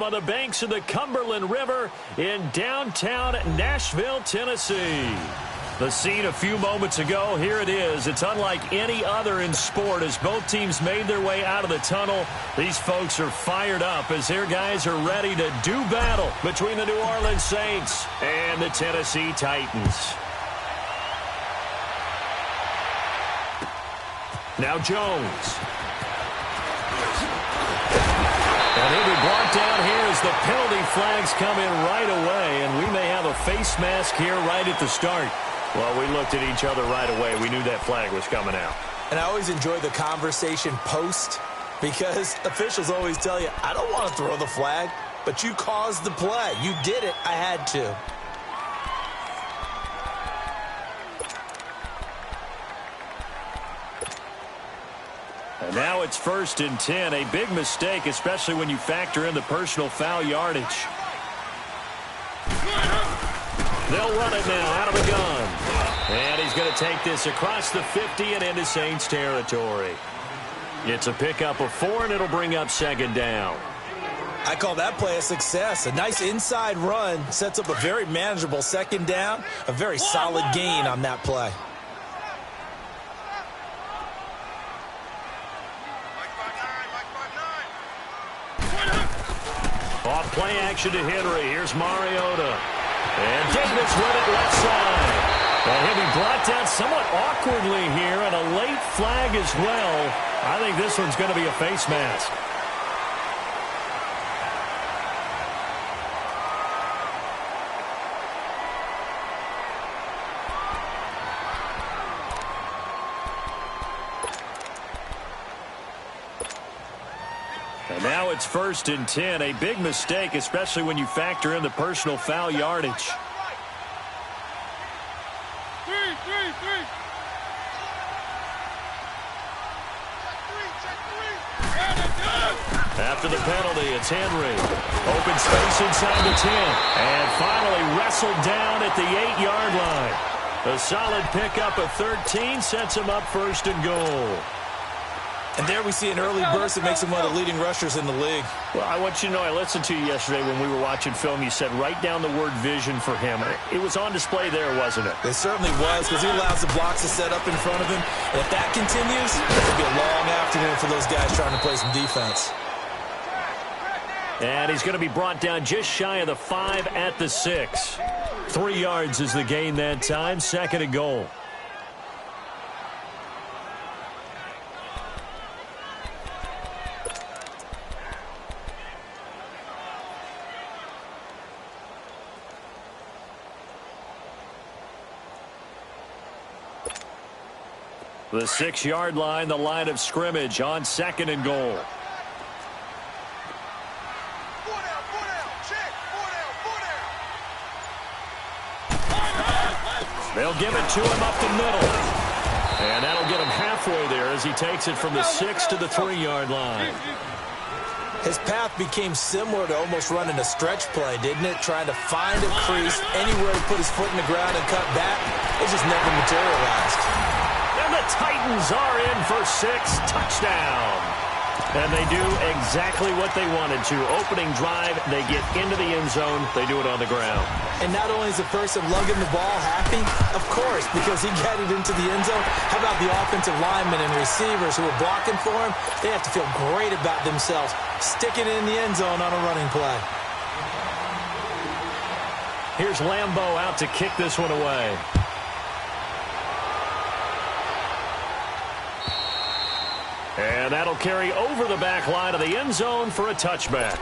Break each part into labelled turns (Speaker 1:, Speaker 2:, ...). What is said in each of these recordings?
Speaker 1: from on the banks of the Cumberland River in downtown Nashville, Tennessee. The scene a few moments ago, here it is. It's unlike any other in sport as both teams made their way out of the tunnel. These folks are fired up as their guys are ready to do battle between the New Orleans Saints and the Tennessee Titans. Now Jones. And he'll be brought down here as the penalty flags come in right away, and we may have a face mask here right at the start. Well, we looked at each other right away. We knew that flag was coming out.
Speaker 2: And I always enjoy the conversation post because officials always tell you, I don't want to throw the flag, but you caused the play. You did it. I had to.
Speaker 1: And now it's 1st and 10. A big mistake, especially when you factor in the personal foul yardage. They'll run it now out of the gun. And he's going to take this across the 50 and into Saints territory. It's a pickup of 4, and it'll bring up 2nd down.
Speaker 2: I call that play a success. A nice inside run sets up a very manageable 2nd down. A very solid gain on that play.
Speaker 1: Off play action to Henry. Here's Mariota. And Davis with it left side. And he'll be brought down somewhat awkwardly here, and a late flag as well. I think this one's going to be a face mask. And now it's 1st and 10. A big mistake, especially when you factor in the personal foul yardage. After the penalty, it's Henry. Open space inside the 10. And finally wrestled down at the 8-yard line. A solid pickup of 13 sets him up 1st and goal.
Speaker 2: And there we see an early burst that makes him one of the leading rushers in the league.
Speaker 1: Well, I want you to know, I listened to you yesterday when we were watching film. You said write down the word vision for him. It was on display there, wasn't it?
Speaker 2: It certainly was, because he allows the blocks to set up in front of him. And if that continues, it's going to be a long afternoon for those guys trying to play some defense.
Speaker 1: And he's going to be brought down just shy of the 5 at the 6. 3 yards is the gain that time. 2nd and goal. The 6-yard line, the line of scrimmage on 2nd and goal. They'll give it to him up the middle. And that'll get him halfway there as he takes it from the 6 to the 3-yard line.
Speaker 2: His path became similar to almost running a stretch play, didn't it? Trying to find a crease anywhere to put his foot in the ground and cut back. It just never materialized.
Speaker 1: And the Titans are in for 6. Touchdown. And they do exactly what they wanted to. Opening drive, they get into the end zone. They do it on the ground.
Speaker 2: And not only is the person lugging the ball happy, of course, because he got it into the end zone. How about the offensive linemen and receivers who are blocking for him? They have to feel great about themselves, sticking it in the end zone on a running play.
Speaker 1: Here's Lambeau out to kick this one away. And that'll carry over the back line of the end zone for a touchback.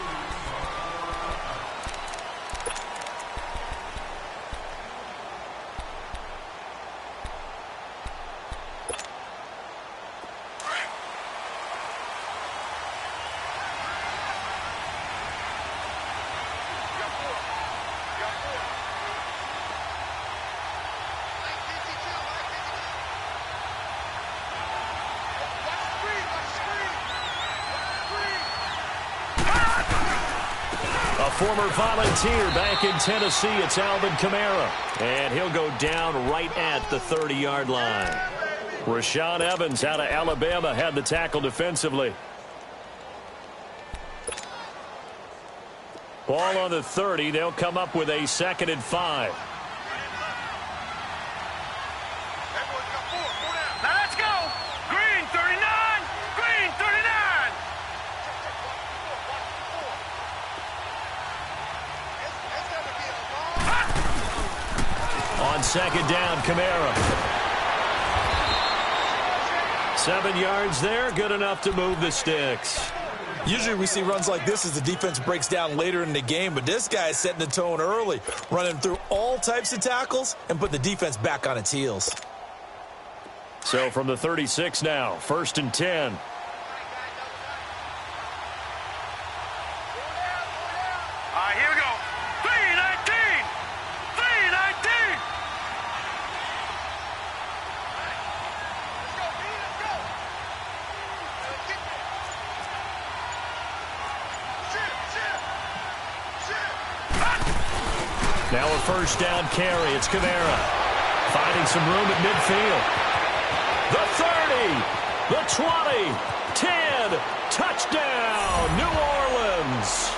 Speaker 1: Former Volunteer back in Tennessee, it's Alvin Kamara. And he'll go down right at the 30-yard line. Rashaan Evans out of Alabama had the tackle defensively. Ball on the 30. They'll come up with a 2nd and 5.
Speaker 3: Now let's go. Green 39. Green 39.
Speaker 1: On 2nd down, Kamara. 7 yards there, good enough to move the sticks.
Speaker 2: Usually we see runs like this as the defense breaks down later in the game, but this guy is setting the tone early, running through all types of tackles and putting the defense back on its heels.
Speaker 1: So from the 36 now, 1st and 10.
Speaker 3: All right, here we go. 319. 319.
Speaker 1: Now a 1st down carry. It's Kamara finding some room at midfield. The 30, the 20, 10, touchdown, New Orleans.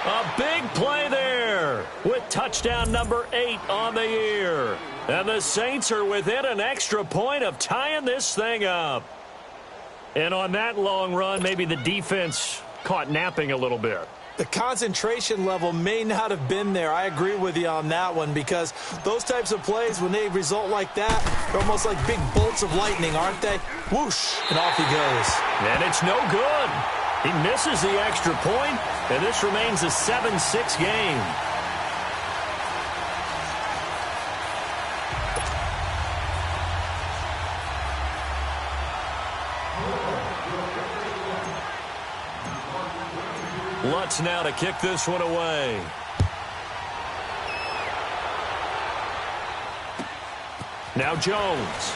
Speaker 1: A big play there with touchdown number 8 on the year. And the Saints are within an extra point of tying this thing up. And on that long run, maybe the defense caught napping a little bit.
Speaker 2: The concentration level may not have been there. I agree with you on that one because those types of plays, when they result like that, they're almost like big bolts of lightning, aren't they? Whoosh, and off he goes.
Speaker 1: And it's no good. He misses the extra point, and this remains a 7-6 game. Lutz now to kick this one away. Now Jones.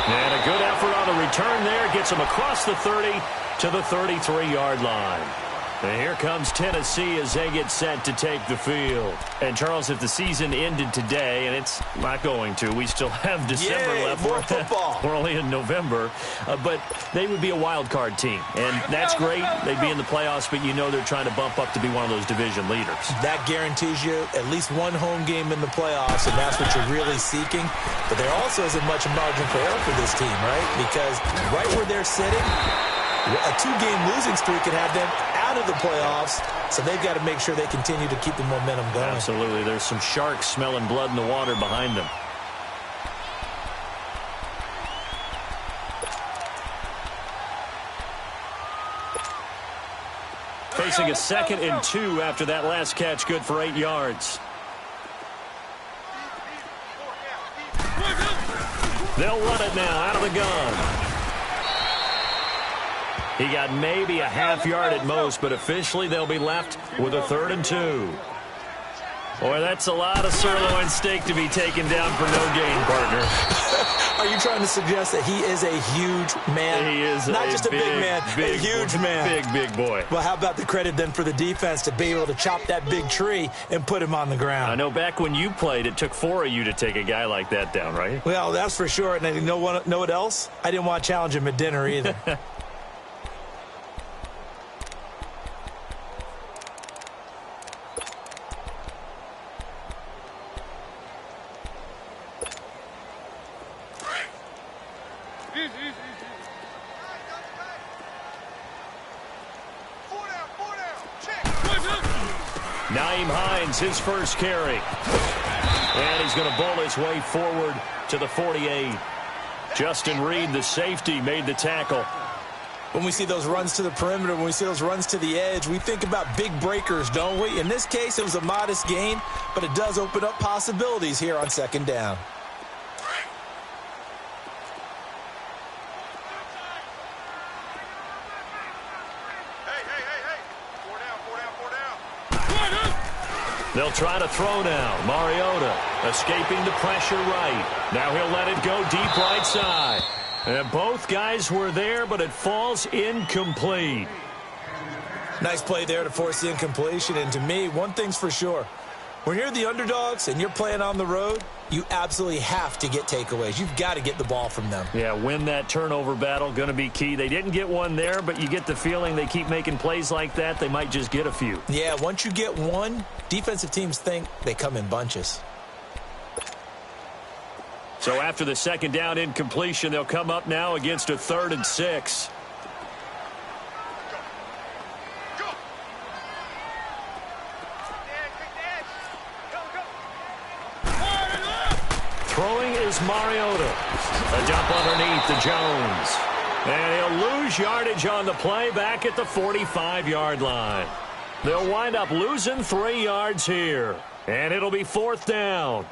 Speaker 1: And a good effort on the return there. Gets him across the 30 to the 33-yard line. And here comes Tennessee as they get set to take the field. And, Charles, if the season ended today, and it's not going to, we still have December left.
Speaker 2: More football.
Speaker 1: We're only in November. But they would be a wild card team. And that's great. They'd be in the playoffs, but you know they're trying to bump up to be one of those division leaders. That
Speaker 2: guarantees you at least one home game in the playoffs, and that's what you're really seeking. But there also isn't much margin for error for this team, right? Because right where they're sitting, a 2-game losing streak could have them out of the playoffs, so they've got to make sure they continue to keep the momentum going.
Speaker 1: Absolutely. There's some sharks smelling blood in the water behind them. Facing a 2nd and 2 after that last catch, good for 8 yards. They'll run it now out of the gun. He got maybe a half yard at most, but officially they'll be left with a 3rd and 2. Boy, that's a lot of sirloin steak to be taken down for no gain, partner.
Speaker 2: Are you trying to suggest that he is a huge man?
Speaker 1: He is
Speaker 2: not just a big man, a huge man.
Speaker 1: Big boy.
Speaker 2: Well, how about the credit then for the defense to be able to chop that big tree and put him on the ground?
Speaker 1: I know back when you played, it took 4 of you to take a guy like that down, right?
Speaker 2: Well, that's for sure. And you know what else? I didn't want to challenge him at dinner either.
Speaker 1: His first carry. And he's going to bowl his way forward to the 48. Justin Reed, the safety, made the tackle.
Speaker 2: When we see those runs to the perimeter, when we see those runs to the edge, we think about big breakers, don't we? In this case, it was a modest gain, but it does open up possibilities here on 2nd down.
Speaker 1: They'll try to throw now. Mariota escaping the pressure right. Now he'll let it go deep right side. And both guys were there, but it falls incomplete.
Speaker 2: Nice play there to force the incompletion. And to me, one thing's for sure. When you're the underdogs and you're playing on the road, you absolutely have to get takeaways. You've got to get the ball from them.
Speaker 1: Yeah, win that turnover battle, going to be key. They didn't get one there, but you get the feeling they keep making plays like that, they might just get a few.
Speaker 2: Yeah, once you get one, defensive teams think they come in bunches.
Speaker 1: So after the second down incompletion, they'll come up now against a 3rd and 6. Throwing is Mariota. A dump underneath to Jones. And he'll lose yardage on the play back at the 45-yard line. They'll wind up losing 3 yards here. And it'll be 4th down.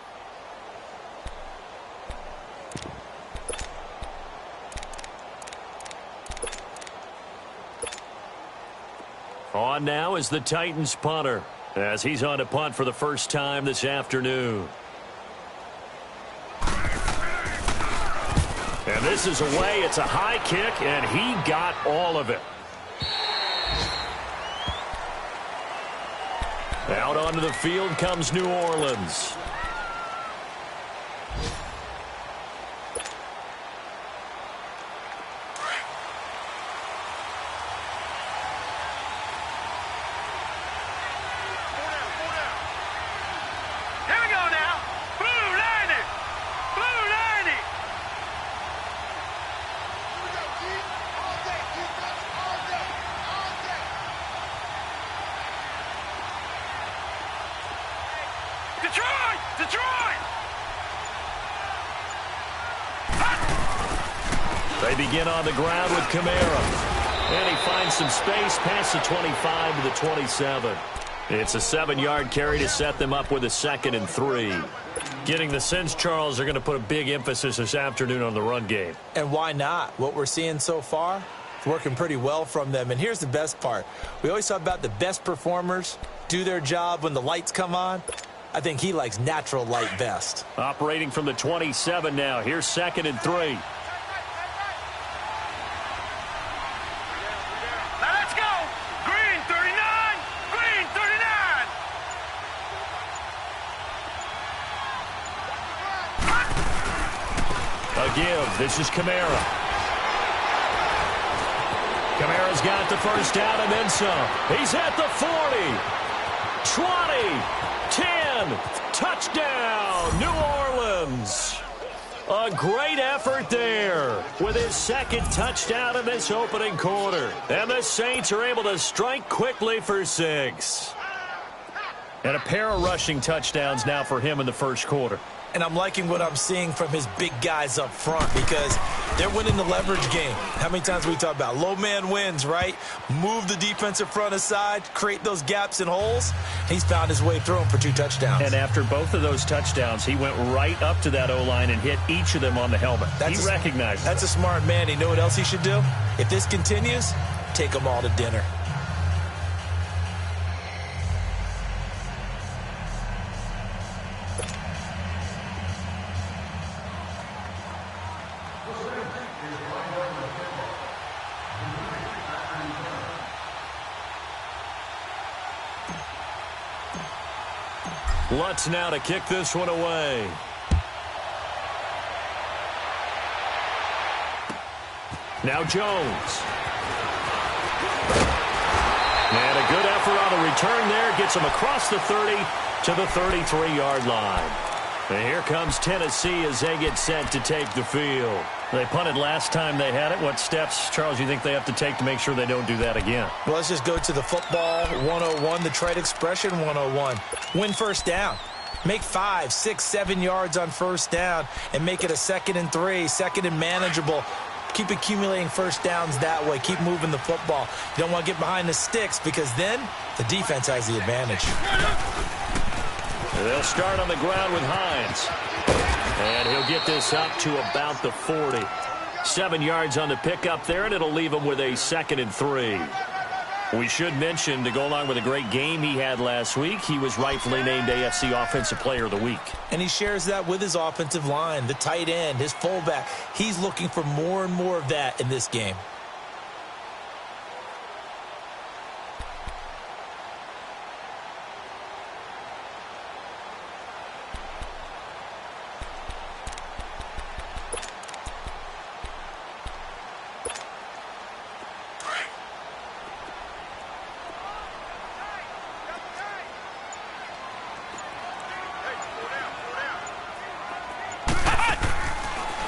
Speaker 1: On now is the Titans punter, as he's on to punt for the first time this afternoon. And this is away. It's a high kick, and he got all of it. Out onto the field comes New Orleans. They begin on the ground with Kamara. And he finds some space past the 25 to the 27. It's a 7-yard carry to set them up with a 2nd and 3. Getting the sense, Charles, they're going to put a big emphasis this afternoon on the run game.
Speaker 2: And why not? What we're seeing so far, it's working pretty well from them. And here's the best part. We always talk about the best performers do their job when the lights come on. I think he likes natural light best.
Speaker 1: Operating from the 27 now. Here's 2nd and 3. Give. This is Kamara. Kamara's got the first down and then some. He's at the 40, 20, 10, touchdown, New Orleans. A great effort there with his 2nd touchdown in this opening quarter. And the Saints are able to strike quickly for 6. And a pair of rushing touchdowns now for him in the first quarter.
Speaker 2: And I'm liking what I'm seeing from his big guys up front because they're winning the leverage game. How many times we talk about low man wins, right? Move the defensive front aside, create those gaps and holes. He's found his way through them for 2 touchdowns.
Speaker 1: And after both of those touchdowns, he went right up to that O-line and hit each of them on the helmet. He recognized
Speaker 2: That's a smart man. You know what else he should do? If this continues, take them all to dinner.
Speaker 1: Lutz now to kick this one away. Now Jones. And a good effort on the return there. Gets him across the 30 to the 33-yard line. And here comes Tennessee as they get set to take the field. They punted last time they had it. What steps, Charles, you think they have to take to make sure they don't do that again?
Speaker 2: Well, let's just go to the football 101, the trade expression 101. Win first down. Make 5, 6, 7 yards on first down and make it a 2nd and 3, 2nd and manageable. Keep accumulating first downs that way. Keep moving the football. You don't want to get behind the sticks because then the defense has the advantage.
Speaker 1: They'll start on the ground with Hines. And he'll get this up to about the 40. 7 yards on the pickup there, and it'll leave him with a 2nd and 3. We should mention, to go along with a great game he had last week, he was rightfully named AFC Offensive Player of the Week.
Speaker 2: And he shares that with his offensive line, the tight end, his fullback. He's looking for more and more of that in this game.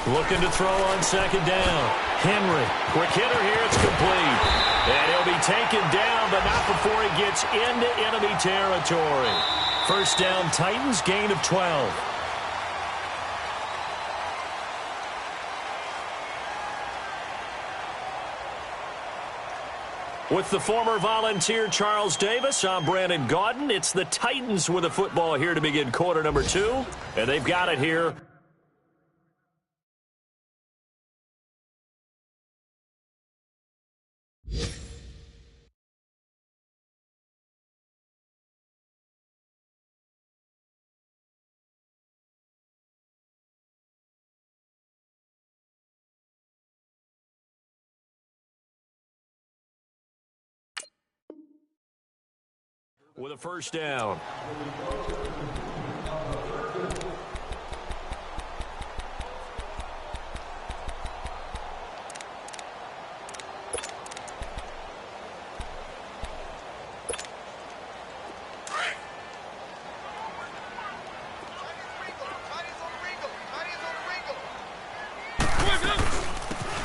Speaker 1: Looking to throw on second down. Henry, quick hitter here, it's complete. And he'll be taken down, but not before he gets into enemy territory. First down, Titans, gain of 12. With the former Volunteer Charles Davis, I'm Brandon Gaudin. It's the Titans with the football here to begin quarter number 2. And they've got it here. With a first down.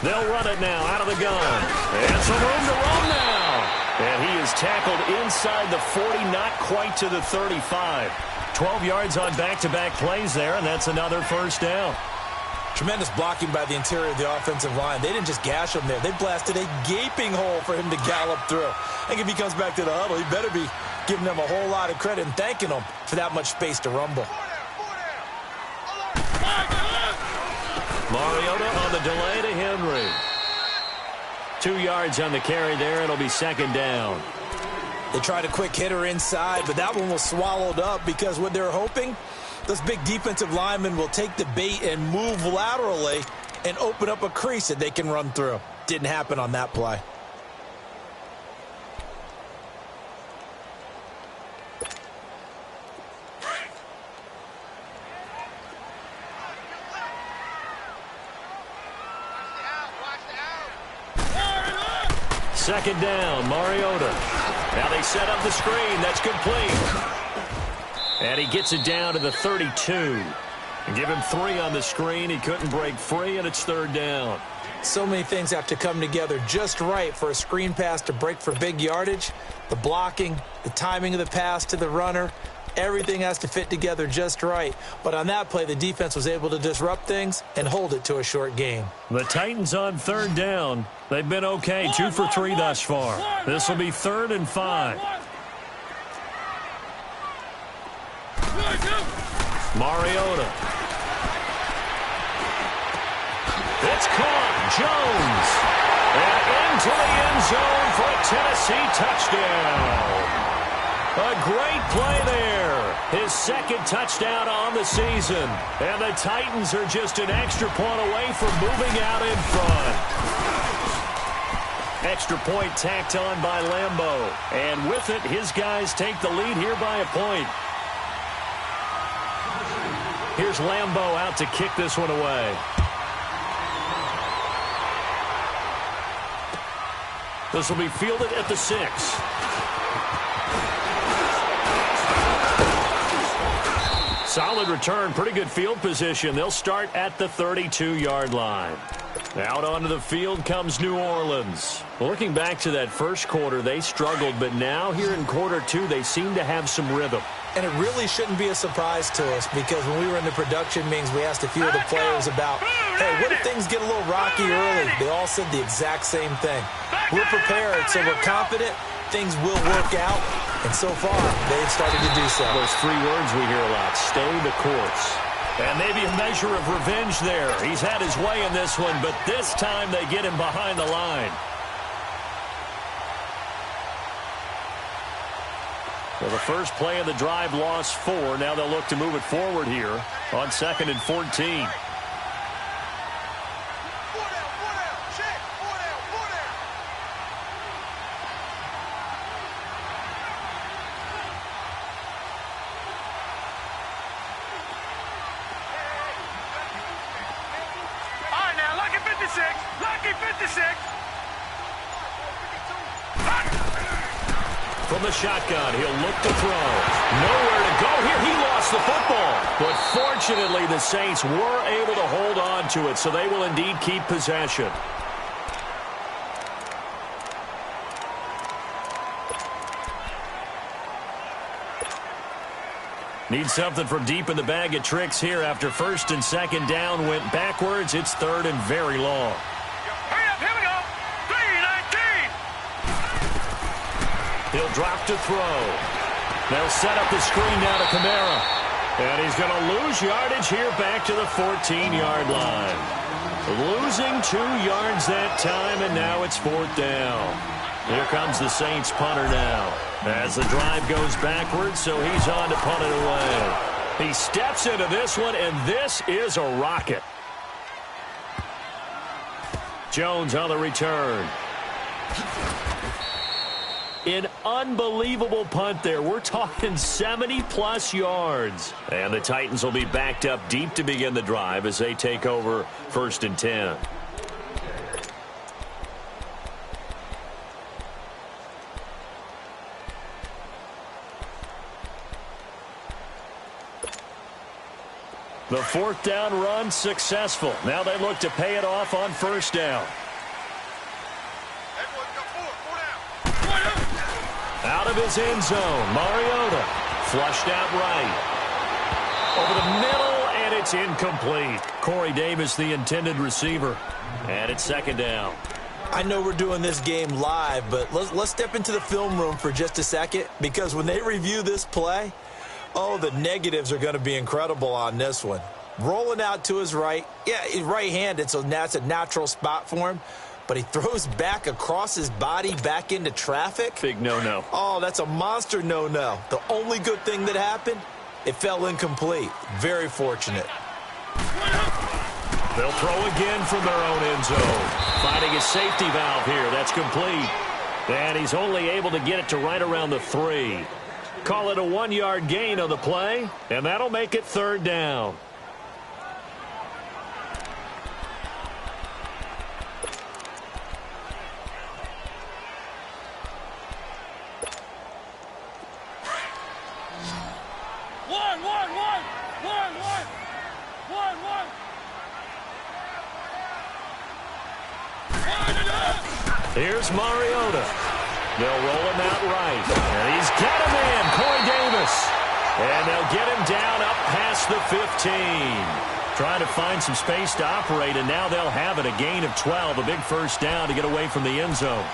Speaker 1: They'll run it now out of the gun. And some room to roam now. And he is tackled inside the 40, not quite to the 35. 12 yards on back-to-back plays there, and that's another first down.
Speaker 2: Tremendous blocking by the interior of the offensive line. They didn't just gash him there. They blasted a gaping hole for him to gallop through. I think if he comes back to the huddle, he better be giving them a whole lot of credit and thanking them for that much space to rumble.
Speaker 1: Mariota on the delay to Henry. 2 yards on the carry there. It'll be second down.
Speaker 2: They tried a quick hitter inside, but that one was swallowed up because what they're hoping, those big defensive linemen will take the bait and move laterally and open up a crease that they can run through. Didn't happen on that play.
Speaker 1: Second down, Mariota. Now they set up the screen. That's complete. And he gets it down to the 32. And give him 3 on the screen. He couldn't break free, and it's third down.
Speaker 2: So many things have to come together just right for a screen pass to break for big yardage. The blocking, the timing of the pass to the runner, everything has to fit together just right. But on that play, the defense was able to disrupt things and hold it to a short gain.
Speaker 1: The Titans on third down. They've been okay, 2 for 3 thus far. This will be 3rd and 5. Mariota. It's caught. Jones. And into the end zone for a Tennessee touchdown. A great play there. His second touchdown on the season. And the Titans are just an extra point away from moving out in front. Extra point tacked on by Lambeau. And with it, his guys take the lead here by a point. Here's Lambeau out to kick this one away. This will be fielded at the 6. Solid return, pretty good field position. They'll start at the 32-yard line. Out onto the field comes New Orleans. Looking back to that first quarter, they struggled, but now here in quarter 2, they seem to have some rhythm.
Speaker 2: And it really shouldn't be a surprise to us because when we were in the production meetings, we asked a few of the players about, hey, what if things get a little rocky early? They all said the exact same thing. We're prepared, so we're confident things will work out. And so far, they've started to do so.
Speaker 1: Those 3 words we hear a lot, stay the course. And maybe a measure of revenge there. He's had his way in this one, but this time they get him behind the line. Well, the first play of the drive lost 4. Now they'll look to move it forward here on 2nd and 14. From the shotgun, he'll look to throw. Nowhere to go here. He lost the football. But fortunately, the Saints were able to hold on to it, so they will indeed keep possession. Need something from deep in the bag of tricks here after first and second down went backwards. It's third and very long.
Speaker 3: Hurry up, here we go. 3-19.
Speaker 1: He'll drop to throw. They'll set up the screen now to Kamara. And he's going to lose yardage here back to the 14-yard line. Losing 2 yards that time, and now it's fourth down. Here comes the Saints punter now. As the drive goes backwards, so he's on to punt it away. He steps into this one, and this is a rocket. Jones on the return. An unbelievable punt there. We're talking 70-plus yards. And the Titans will be backed up deep to begin the drive as they take over first and 10. The fourth down run successful. Now they look to pay it off on first down. Out of his end zone, Mariota flushed out right. Over the middle, and it's incomplete. Corey Davis, the intended receiver. And it's second down.
Speaker 2: I know we're doing this game live, but let's step into the film room for just a second, because when they review this play, oh, the negatives are going to be incredible on this one. Rolling out to his right. Yeah, he's right-handed, so that's a natural spot for him. But he throws back across his body back into traffic.
Speaker 1: Big no-no.
Speaker 2: Oh, that's a monster no-no. The only good thing that happened, it fell incomplete. Very fortunate.
Speaker 1: They'll throw again from their own end zone. Finding a safety valve here. That's complete. And he's only able to get it to right around the 3. Call it a 1-yard gain on the play, and that'll make it third down. Here's Mariota. They'll roll him out right. And he's got him in, Corey Davis. And they'll get him down up past the 15. Trying to find some space to operate, and now they'll have it. A gain of 12, a big first down to get away from the end zone.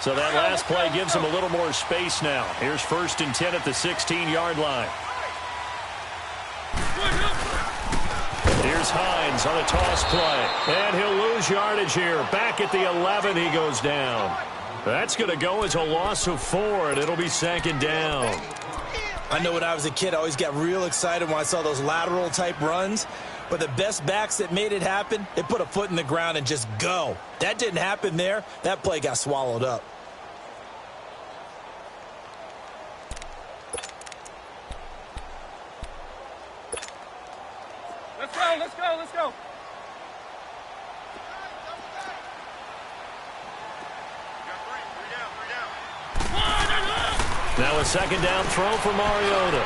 Speaker 1: So that last play gives him a little more space now. Here's first and 10 at the 16-yard line. Here's Hines on a toss play. And he'll lose yardage here. Back at the 11, he goes down. That's going to go as a loss of 4, and it'll be second down.
Speaker 2: I know when I was a kid, I always got real excited when I saw those lateral-type runs. But the best backs that made it happen, they put a foot in the ground and just go. That didn't happen there. That play got swallowed up.
Speaker 3: Let's go.
Speaker 1: Now a second down throw for Mariota.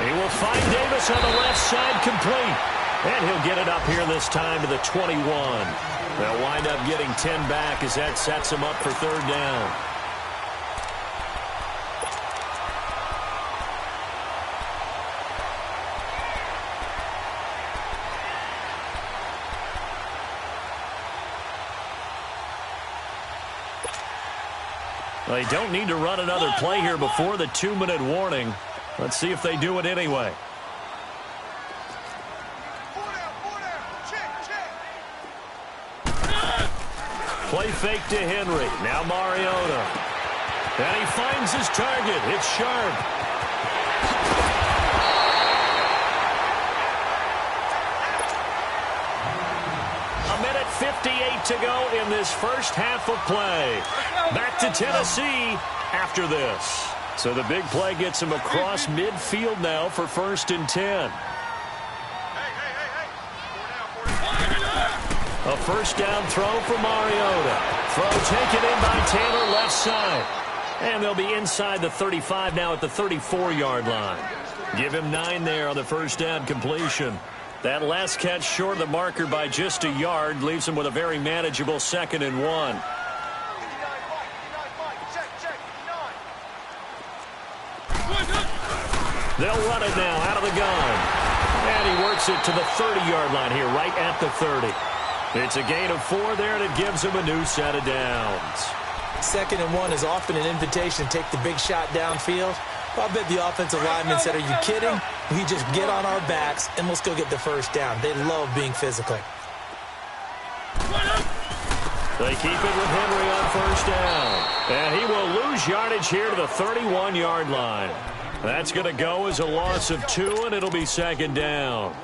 Speaker 1: He will find Davis on the left side, complete. And he'll get it up here this time to the 21. They'll wind up getting 10 back as that sets him up for third down. They don't need to run another play here before the 2-minute warning. Let's see if they do it anyway. Play fake to Henry. Now Mariota. And he finds his target. It's Sharp. A minute 58 to go in this first half of play. Back to Tennessee after this. So the big play gets him across midfield now for 1st and 10. A first down throw for Mariota. Throw taken in by Taylor left side. And they'll be inside the 35 now at the 34-yard line. Give him 9 there on the first down completion. That last catch short of the marker by just a yard leaves him with a very manageable 2nd and 1. They'll run it now out of the gun. And he works it to the 30-yard line here, right at the 30. It's a gain of 4 there, and it gives him a new set of downs.
Speaker 2: 2nd and 1 is often an invitation to take the big shot downfield. I bet the offensive lineman said, are you kidding? We just get on our backs, and let's go get the first down. They love being physical.
Speaker 1: They keep it with Henry on first down. And he will lose yardage here to the 31-yard line. That's going to go as a loss of 2, and it'll be 2nd down.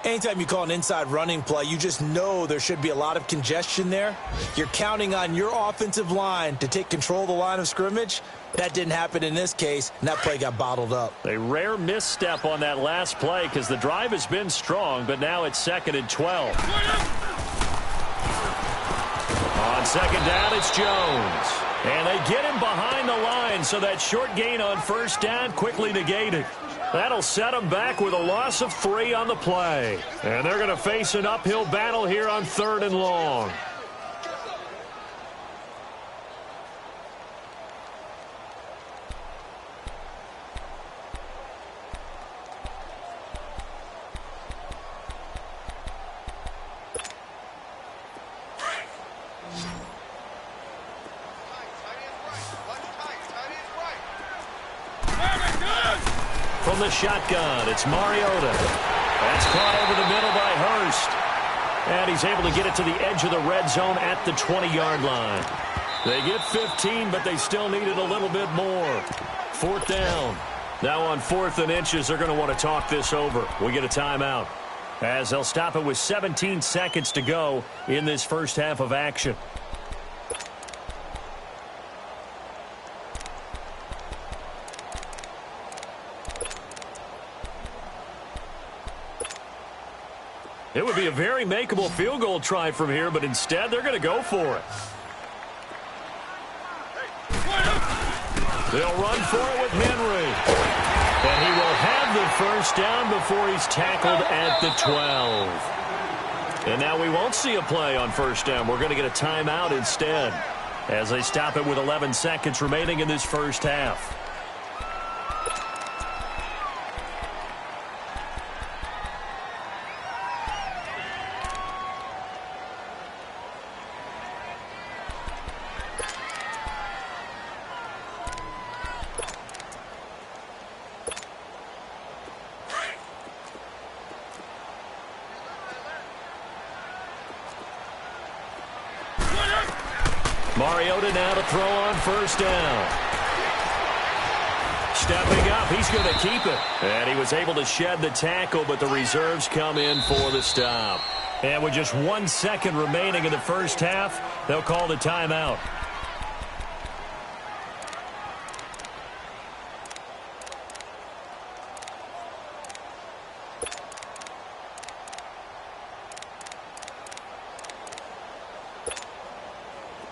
Speaker 2: Anytime you call an inside running play, you just know there should be a lot of congestion there. You're counting on your offensive line to take control of the line of scrimmage. That didn't happen in this case, and that play got bottled up.
Speaker 1: A rare misstep on that last play because the drive has been strong, but now it's 2nd and 12. On 2nd down, it's Jones. And they get him behind the line, so that short gain on first down quickly negated. That'll set them back with a loss of 3 on the play. And they're going to face an uphill battle here on 3rd and long. From the shotgun, it's Mariota. That's caught over the middle by Hurst. And he's able to get it to the edge of the red zone at the 20-yard line. They get 15, but they still needed a little bit more. 4th down. Now on 4th and inches, they're going to want to talk this over. We get a timeout, as they'll stop it with 17 seconds to go in this first half of action. It would be a very makeable field goal try from here, but instead they're going to go for it. They'll run for it with Henry. And he will have the first down before he's tackled at the 12. And now we won't see a play on first down. We're going to get a timeout instead, as they stop it with 11 seconds remaining in this first half. Mariota now to throw on first down. Stepping up, he's going to keep it. And he was able to shed the tackle, but the reserves come in for the stop. And with just 1 second remaining in the first half, they'll call the timeout.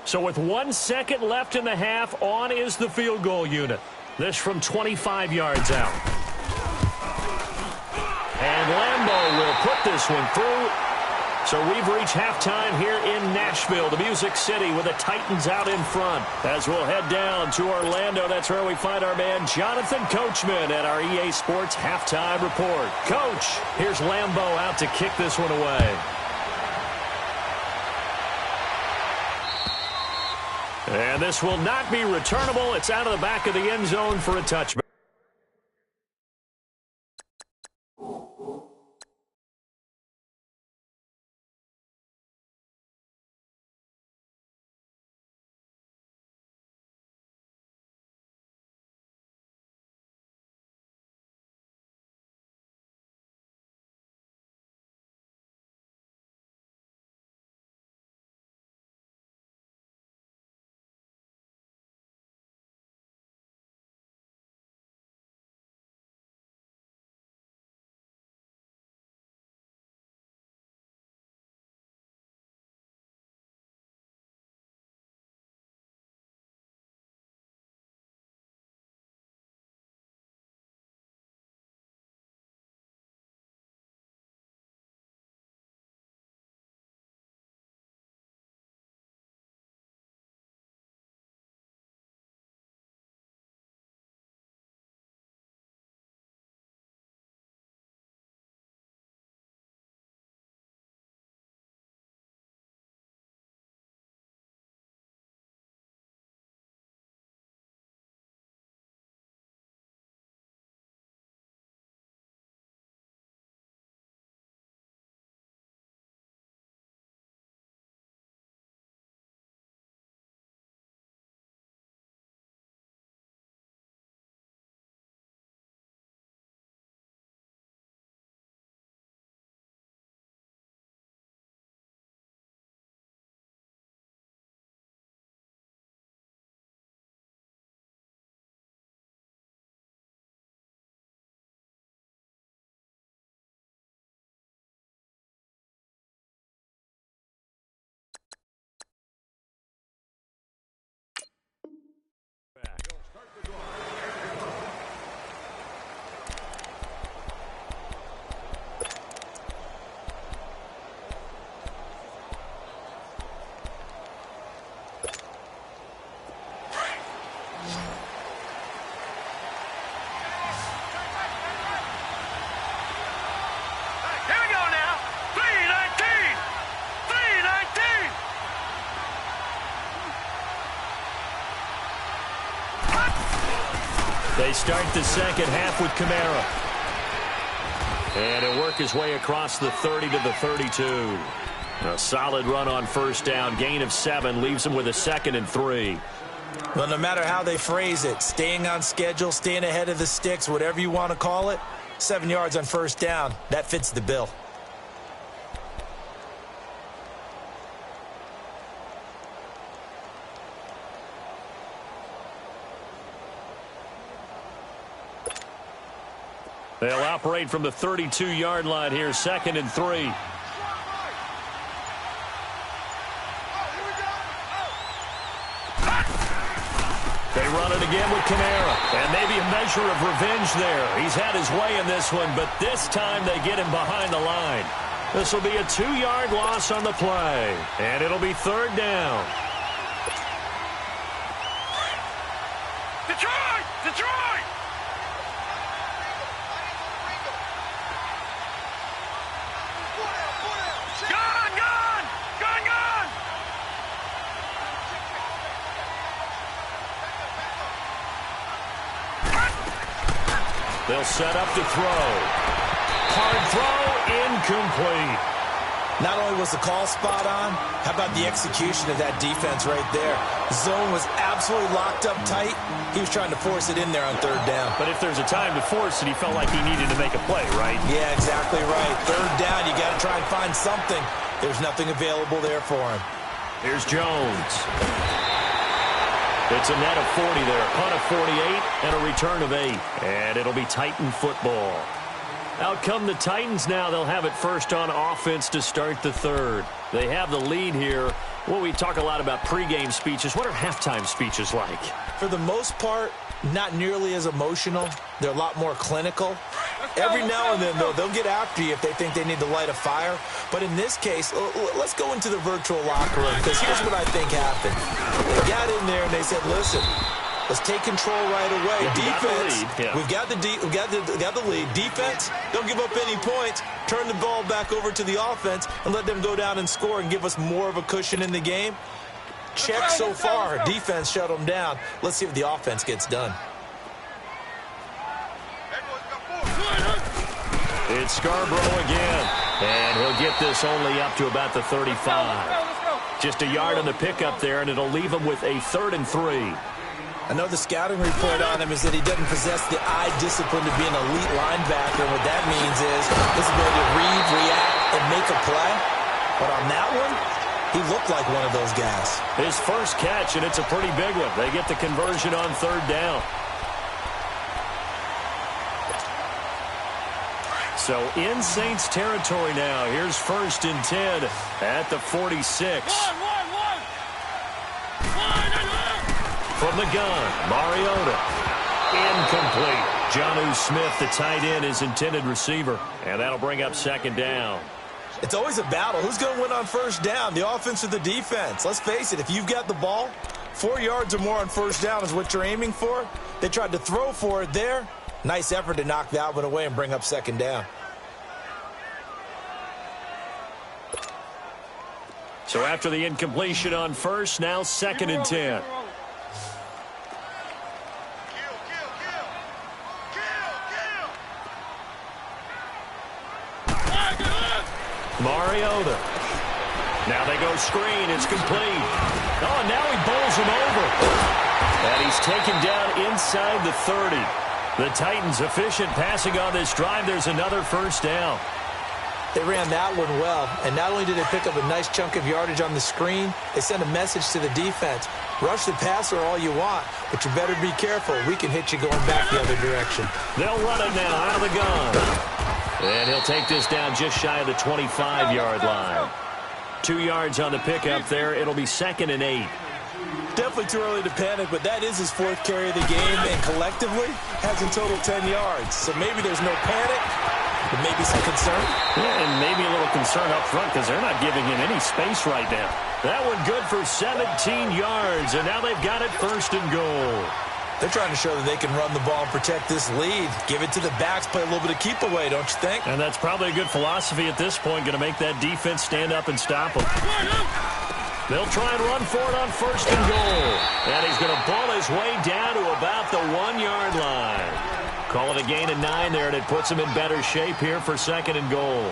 Speaker 1: So with 1 second left in the half, on is the field goal unit. This from 25 yards out. And Lambeau will put this one through. So we've reached halftime here in Nashville, the Music City, with the Titans out in front. As we'll head down to Orlando, that's where we find our man Jonathan Coachman at our EA Sports Halftime Report. Coach, here's Lambeau out to kick this one away. And this will not be returnable. It's out of the back of the end zone for a touchback. They start the second half with Kamara. And he'll work his way across the 30 to the 32. A solid run on first down. Gain of 7 leaves him with a 2nd and 3.
Speaker 2: Well, no matter how they phrase it, staying on schedule, staying ahead of the sticks, whatever you want to call it, 7 yards on first down, that fits the bill.
Speaker 1: They'll operate from the 32-yard line here, 2nd and 3. They run it again with Kamara. And maybe a measure of revenge there. He's had his way in this one, but this time they get him behind the line. This will be a 2-yard loss on the play. And it'll be 3rd down.
Speaker 3: Detroit! Detroit! Gone! Gone! Gone! Gone!
Speaker 1: They'll set up to throw. Hard throw, incomplete.
Speaker 2: Not only was the call spot on, how about the execution of that defense right there? Zone was absolutely locked up tight. He was trying to force it in there on 3rd down.
Speaker 1: But if there's a time to force it, he felt like he needed to make a play, right?
Speaker 2: Yeah, exactly right. 3rd down, you got to try and find something. There's nothing available there for him.
Speaker 1: Here's Jones. It's a net of 40 there. Punt of 48 and a return of 8. And it'll be Titan football. Out come the Titans now. They'll have it first on offense to start the 3rd. They have the lead here. Well, we talk a lot about pregame speeches. What are halftime speeches like?
Speaker 2: For the most part, not nearly as emotional. They're a lot more clinical. Every now and then, though, they'll get after you if they think they need to light a fire. But in this case, let's go into the virtual locker room, because here's what I think happened. They got in there and they said, listen, let's take control right away. Defense, we've got the lead. Defense, don't give up any points. Turn the ball back over to the offense and let them go down and score and give us more of a cushion in the game. Check so far. Defense shut them down. Let's see if the offense gets done.
Speaker 1: It's Scarborough again. And he'll get this only up to about the 35. Just a yard on the pickup there, and it'll leave him with a 3rd and 3.
Speaker 2: I know the scouting report on him is that he doesn't possess the eye discipline to be an elite linebacker. And what that means is his ability to read, react, and make a play. But on that one, he looked like one of those guys.
Speaker 1: His first catch, and it's a pretty big one. They get the conversion on 3rd down. So in Saints territory now. Here's 1st and 10 at the 46. From the gun, Mariota. Incomplete. Jonnu Smith, the tight end, is intended receiver. And that'll bring up 2nd down.
Speaker 2: It's always a battle. Who's going to win on first down, the offense or the defense? Let's face it, if you've got the ball, 4 yards or more on first down is what you're aiming for. They tried to throw for it there. Nice effort to knock that one away and bring up 2nd down.
Speaker 1: So after the incompletion on first, now 2nd and 10. Mariota. Now they go screen. It's complete. Oh, and now he bowls him over. And he's taken down inside the 30. The Titans efficient passing on this drive. There's another first down.
Speaker 2: They ran that one well, and not only did they pick up a nice chunk of yardage on the screen, they sent a message to the defense. Rush the passer all you want, but you better be careful. We can hit you going back the other direction.
Speaker 1: They'll run it now out of the gun. And he'll take this down just shy of the 25-yard line. 2 yards on the pickup there. It'll be 2nd and 8.
Speaker 2: Definitely too early to panic, but that is his 4th carry of the game, and collectively has in total 10 yards. So maybe there's no panic, but maybe some concern.
Speaker 1: Yeah, and maybe a little concern up front because they're not giving him any space right now. That one good for 17 yards, and now they've got it 1st and goal.
Speaker 2: They're trying to show that they can run the ball and protect this lead. Give it to the backs, play a little bit of keep away, don't you think?
Speaker 1: And that's probably a good philosophy at this point, going to make that defense stand up and stop them. They'll try and run for it on 1st and goal. And he's going to ball his way down to about the 1-yard line. Call it a gain of 9 there, and it puts him in better shape here for 2nd and goal.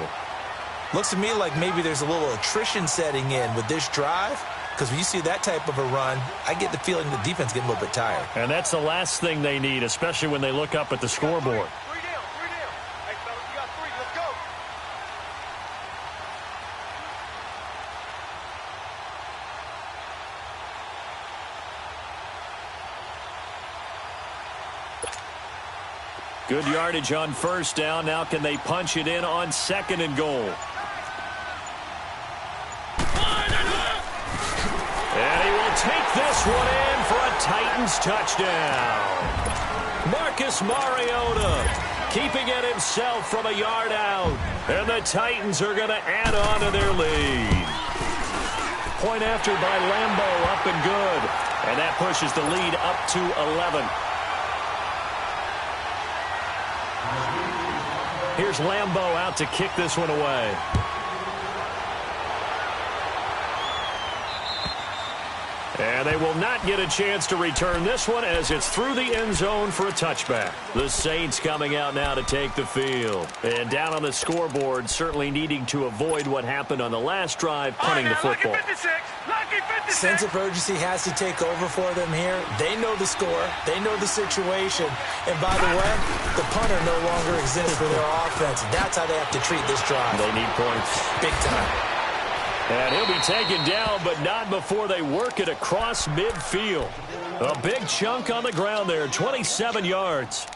Speaker 2: Looks to me like maybe there's a little attrition setting in with this drive, because when you see that type of a run, I get the feeling the defense is getting a little bit tired.
Speaker 1: And that's the last thing they need, especially when they look up at the scoreboard.
Speaker 3: Hey, fellas, you got 3. Let's go.
Speaker 1: Good yardage on 1st down. Now can they punch it in on 2nd and goal? And he will take this one in for a Titans touchdown. Marcus Mariota keeping it himself from a yard out. And the Titans are going to add on to their lead. Point after by Lambeau, up and good. And that pushes the lead up to 11. Here's Lambeau out to kick this one away. And they will not get a chance to return this one as it's through the end zone for a touchback. The Saints coming out now to take the field. And down on the scoreboard, certainly needing to avoid what happened on the last drive, punting the football.
Speaker 3: Lucky 56. Lucky 56.
Speaker 2: Sense of urgency has to take over for them here. They know the score. They know the situation. And by the way, the punter no longer exists for their offense. That's how they have to treat this drive.
Speaker 1: They need points.
Speaker 2: Big time.
Speaker 1: And he'll be taken down, but not before they work it across midfield. A big chunk on the ground there, 27 yards.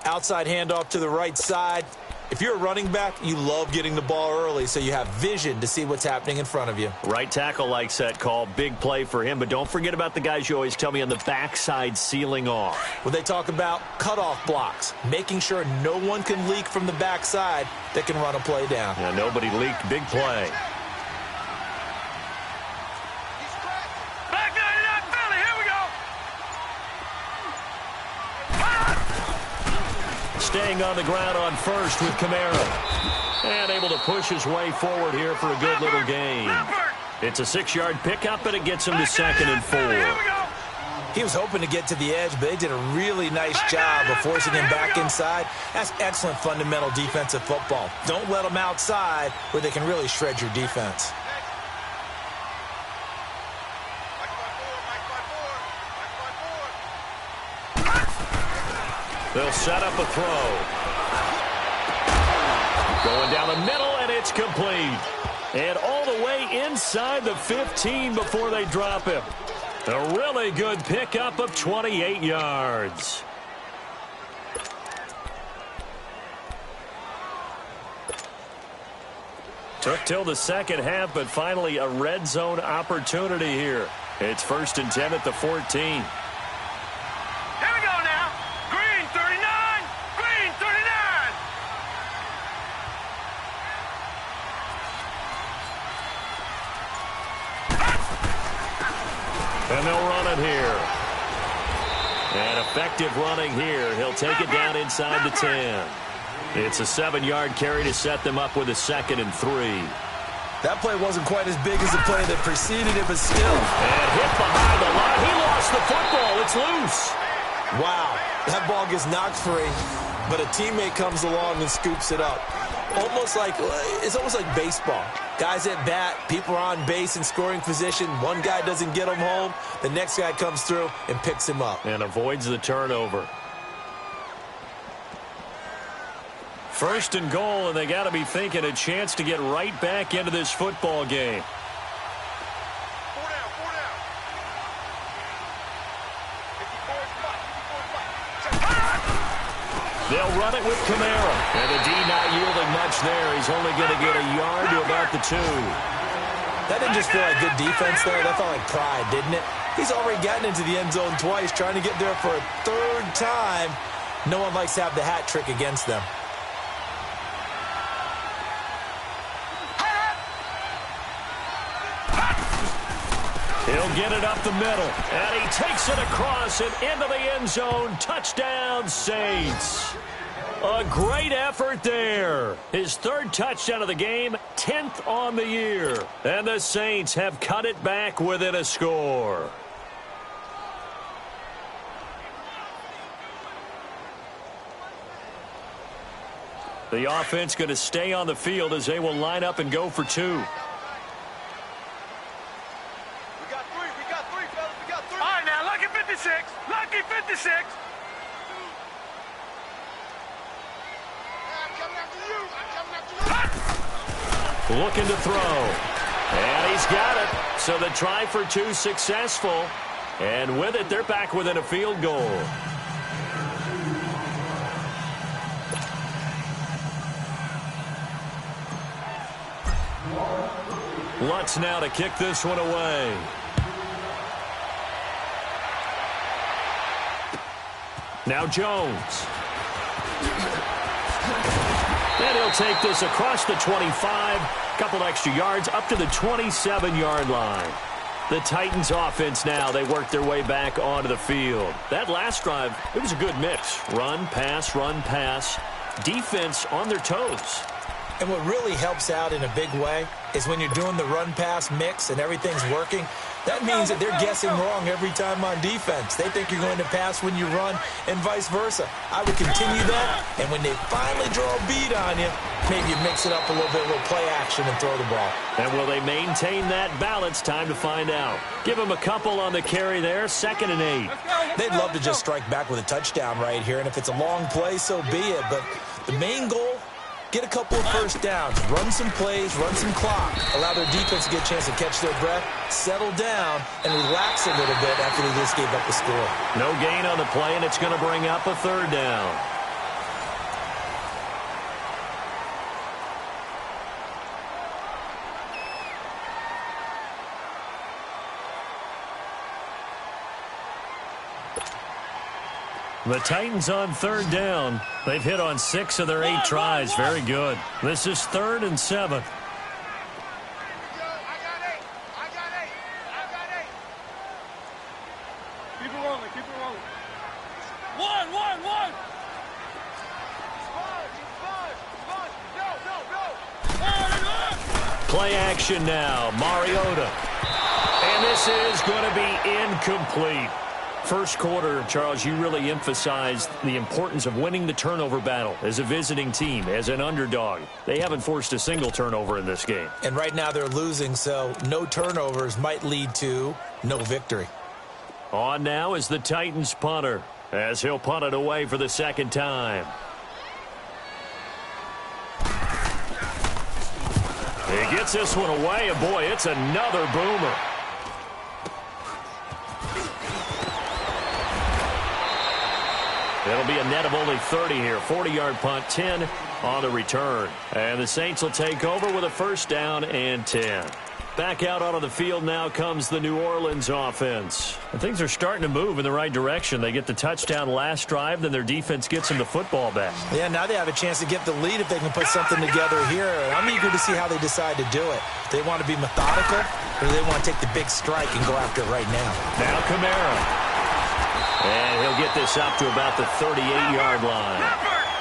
Speaker 2: Outside handoff to the right side. If you're a running back, you love getting the ball early so you have vision to see what's happening in front of you.
Speaker 1: Right tackle likes that call. Big play for him, but don't forget about the guys you always tell me on the backside sealing off.
Speaker 2: When they talk about cutoff blocks, making sure no one can leak from the backside that can run a play down.
Speaker 1: Yeah, nobody leaked. Big play.
Speaker 3: Back 99 Philly. Here we go.
Speaker 1: Staying on the ground on 1st with Kamara. And able to push his way forward here for a good little gain. It's a 6-yard pickup, and it gets him to 2nd and 4.
Speaker 3: Here we go.
Speaker 2: He was hoping to get to the edge, but they did a really nice job of forcing him back inside. That's excellent fundamental defensive football. Don't let them outside where they can really shred your defense.
Speaker 1: They'll set up a throw. Going down the middle, and it's complete. And all the way inside the 15 before they drop him. A really good pickup of 28 yards. Took till the second half, but finally a red zone opportunity here. It's 1st and 10 at the 14.
Speaker 3: Here we go now. Green 39. Green 39.
Speaker 1: And they'll run it here. And effective running here. He'll take it down inside the 10. It's a 7-yard carry to set them up with a 2nd and 3.
Speaker 2: That play wasn't quite as big as the play that preceded it, but still.
Speaker 1: And hit behind the line. He lost the football. It's loose.
Speaker 2: Wow, that ball gets knocked free, but a teammate comes along and scoops it up. It's almost like baseball. Guys at bat, people are on base in scoring position. One guy doesn't get him home. The next guy comes through and picks him up.
Speaker 1: And avoids the turnover. 1st and goal, and they got to be thinking a chance to get right back into this football game.
Speaker 3: 4 down. 4 down. 54 spot.
Speaker 1: They'll run it with Kamara. And the D not yielding much there. He's only going to get a yard to about the 2.
Speaker 2: That didn't just feel like good defense there. That felt like pride, didn't it? He's already gotten into the end zone twice, trying to get there for a 3rd time. No one likes to have the hat trick against them.
Speaker 1: He'll get it up the middle, and he takes it across and into the end zone. Touchdown, Saints. A great effort there. His third touchdown of the game, 10th on the year. And the Saints have cut it back within a score. The offense going to stay on the field as they will line up and go for two.
Speaker 3: We got three, fellas. We got three. All right, now, lucky 56. Lucky 56.
Speaker 1: Looking to throw. And he's got it. So the try for two successful. And with it, they're back within a field goal. Lutz now to kick this one away. Now Jones. And he'll take this across the 25. Couple extra yards up to the 27-yard line. The Titans offense now, they work their way back onto the field. That last drive, it was a good mix. Run, pass, defense on their toes.
Speaker 2: And what really helps out in a big way is when you're doing the run-pass mix and everything's working, that means that they're guessing wrong every time on defense. They think you're going to pass when you run and vice versa. I would continue that, and when they finally draw a beat on you, maybe you mix it up a little bit, a little play action and throw the ball.
Speaker 1: And will they maintain that balance? Time to find out. Give them a couple on the carry there, 2nd and 8.
Speaker 2: They'd love to just strike back with a touchdown right here, and if it's a long play, so be it. But the main goal, get a couple of first downs, run some plays, run some clock, allow their defense to get a chance to catch their breath, settle down, and relax a little bit after they just gave up the score.
Speaker 1: No gain on the play, and it's going to bring up a 3rd down. The Titans on 3rd down. They've hit on 6 of their 8 tries. Very good. This is 3rd and 7.
Speaker 3: Keep it rolling, keep it rolling. One.
Speaker 1: Play action now. Mariota. And this is going to be incomplete. First quarter, Charles, you really emphasized the importance of winning the turnover battle as a visiting team, as an underdog. They haven't forced a single turnover in this game.
Speaker 2: And right now they're losing, so no turnovers might lead to no victory.
Speaker 1: On now is the Titans punter, as he'll punt it away for the 2nd time. He gets this one away, and boy, it's another boomer. It'll be a net of only 30 here. 40-yard punt, 10 on the return. And the Saints will take over with a 1st down and 10. Back out onto the field now comes the New Orleans offense. And things are starting to move in the right direction. They get the touchdown last drive, then their defense gets them the football back.
Speaker 2: Yeah, now they have a chance to get the lead if they can put something together here. And I'm eager to see how they decide to do it. They want to be methodical, or do they want to take the big strike and go after it right now?
Speaker 1: Now Kamara. And he'll get this up to about the 38-yard line.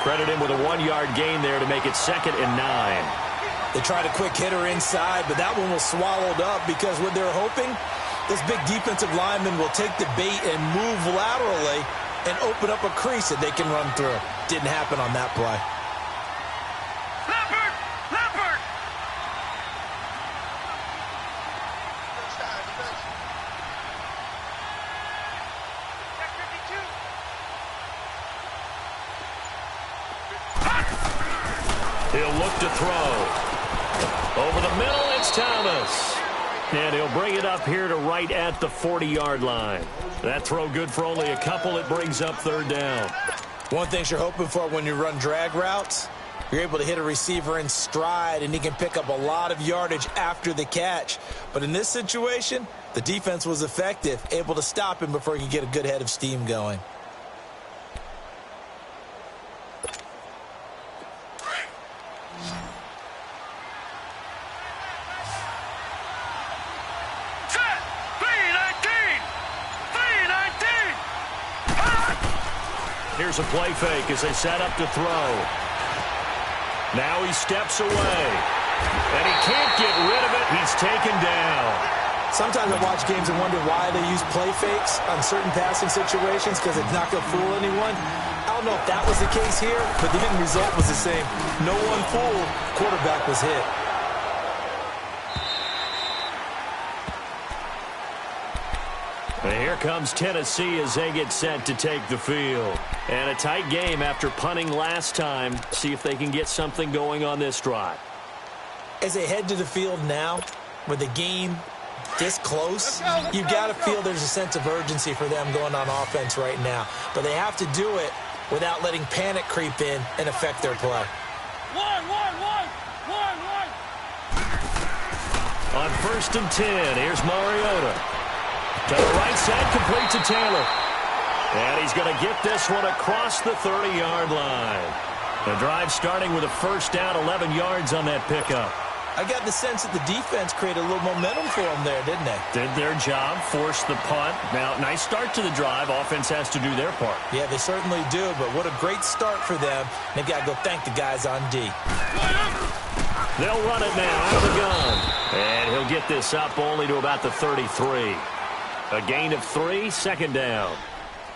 Speaker 1: Credit him with a 1-yard gain there to make it 2nd and 9.
Speaker 2: They tried a quick hitter inside, but that one was swallowed up because what they're hoping, this big defensive lineman will take the bait and move laterally and open up a crease that they can run through. Didn't happen on that play.
Speaker 1: He'll look to throw. Over the middle, it's Thomas. And he'll bring it up here to right at the 40-yard line. That throw good for only a couple. It brings up 3rd down.
Speaker 2: One thing you're hoping for when you run drag routes, you're able to hit a receiver in stride, and he can pick up a lot of yardage after the catch. But in this situation, the defense was effective, able to stop him before he could get a good head of steam going.
Speaker 3: Set, please.
Speaker 1: Here's a play fake as they set up to throw. Now he steps away. And he can't get rid of it. He's taken down.
Speaker 2: Sometimes I watch games and wonder why they use play fakes on certain passing situations because it's not going to fool anyone. I don't know if that was the case here, but the end result was the same. No one fooled. Quarterback was hit.
Speaker 1: And here comes Tennessee as they get set to take the field. And a tight game after punting last time. See if they can get something going on this drive.
Speaker 2: As they head to the field now, with the game this close, you've got to feel there's a sense of urgency for them going on offense right now. But they have to do it without letting panic creep in and affect their play.
Speaker 1: On 1st and 10, here's Mariota. To the right side, complete to Taylor. And he's going to get this one across the 30-yard line. The drive starting with a first down, 11 yards on that pickup.
Speaker 2: I got the sense that the defense created a little momentum for them there, didn't they?
Speaker 1: Did their job, forced the punt. Now, nice start to the drive. Offense has to do their part.
Speaker 2: Yeah, they certainly do, but what a great start for them. They've got to go thank the guys on D.
Speaker 1: They'll run it now out of the gun. And he'll get this up only to about the 33. A gain of 3, second down.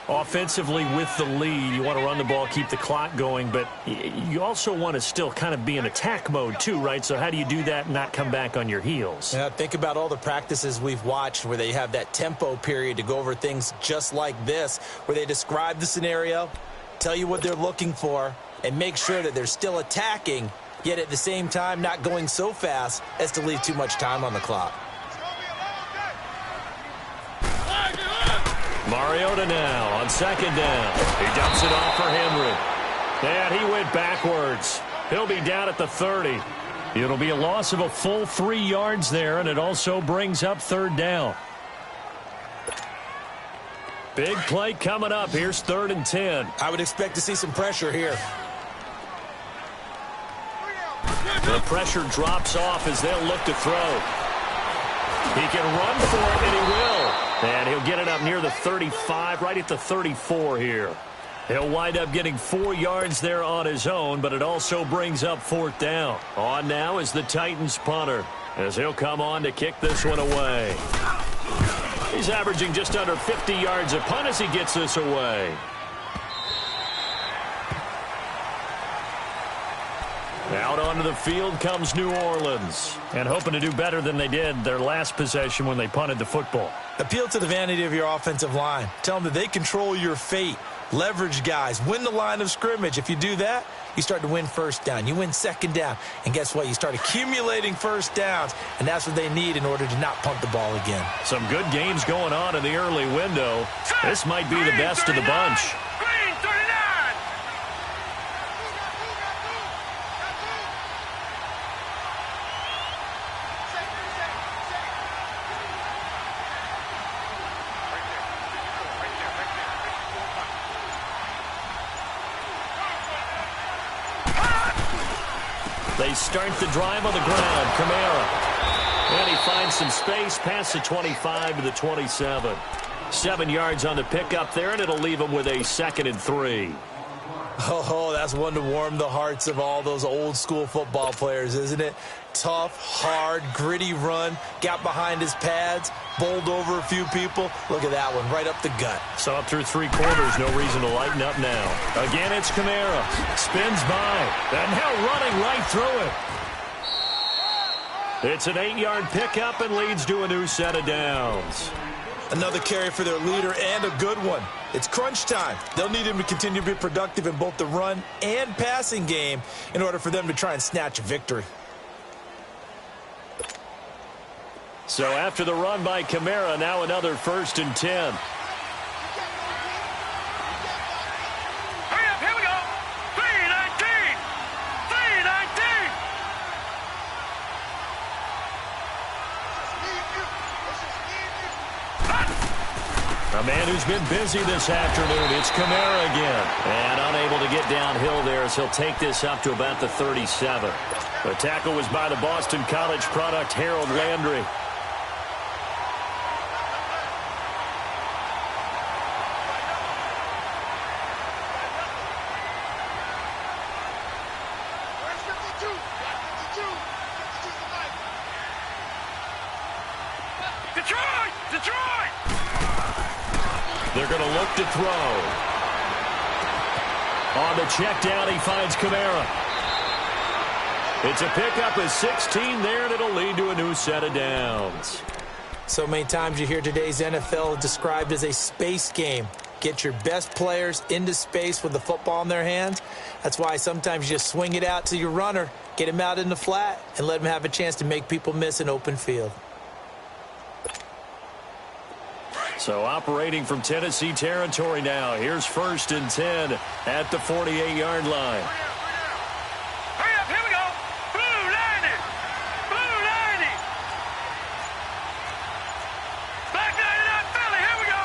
Speaker 1: Offensively with the lead, you want to run the ball, keep the clock going, but you also want to still kind of be in attack mode too, right? So how do you do that and not come back on your heels?
Speaker 2: Yeah, think about all the practices we've watched where they have that tempo period to go over things just like this, where they describe the scenario, tell you what they're looking for, and make sure that they're still attacking, yet at the same time not going so fast as to leave too much time on the clock.
Speaker 1: Mariota now on second down. He dumps it off for Henry. And he went backwards. He'll be down at the 30. It'll be a loss of a full 3 yards there, and it also brings up third down. Big play coming up. Here's 3rd and 10.
Speaker 2: I would expect to see some pressure here.
Speaker 1: The pressure drops off as they'll look to throw. He can run for it, and he will. And he'll get it up near the 35, right at the 34 here. He'll wind up getting 4 yards there on his own, but it also brings up 4th down. On now is the Titans punter, as he'll come on to kick this one away. He's averaging just under 50 yards a punt as he gets this away. Out onto the field comes New Orleans, and hoping to do better than they did their last possession when they punted the football.
Speaker 2: Appeal to the vanity of your offensive line. Tell them that they control your fate. Leverage guys. Win the line of scrimmage. If you do that, you start to win first down. You win second down. And guess what? You start accumulating first downs, and that's what they need in order to not punt the ball again.
Speaker 1: Some good games going on in the early window. This might be the best of the bunch. They start the drive on the ground. Kamara. And he finds some space past the 25 to the 27. 7 yards on the pickup there, and it'll leave him with a 2nd and 3.
Speaker 2: Oh, that's one to warm the hearts of all those old school football players, isn't it? Tough, hard, gritty run. Got behind his pads, bowled over a few people. Look at that one, right up the gut.
Speaker 1: So up through 3 quarters, no reason to lighten up now. Again, it's Kamara. Spins by. And now running right through it. It's an 8-yard pickup and leads to a new set of downs.
Speaker 2: Another carry for their leader and a good one. It's crunch time. They'll need him to continue to be productive in both the run and passing game in order for them to try and snatch a victory.
Speaker 1: So after the run by Kamara, now another 1st and 10.
Speaker 3: Hurry up, here we go. 3:19. 3:19.
Speaker 1: A man who's been busy this afternoon. It's Kamara again. And unable to get downhill there as he'll take this up to about the 37. The tackle was by the Boston College product, Harold Landry.
Speaker 3: Detroit! Detroit!
Speaker 1: They're going to look to throw. On the check down, he finds Kamara. It's a pickup of 16 there, and it'll lead to a new set of downs.
Speaker 2: So many times you hear today's NFL described as a space game. Get your best players into space with the football in their hands. That's why sometimes you just swing it out to your runner, get him out in the flat, and let him have a chance to make people miss an open field.
Speaker 1: So operating from Tennessee territory now. Here's 1st and 10 at the 48-yard line.
Speaker 3: Hurry up, here we go. Blue 90. Blue 90. Black 99 Philly, here we go.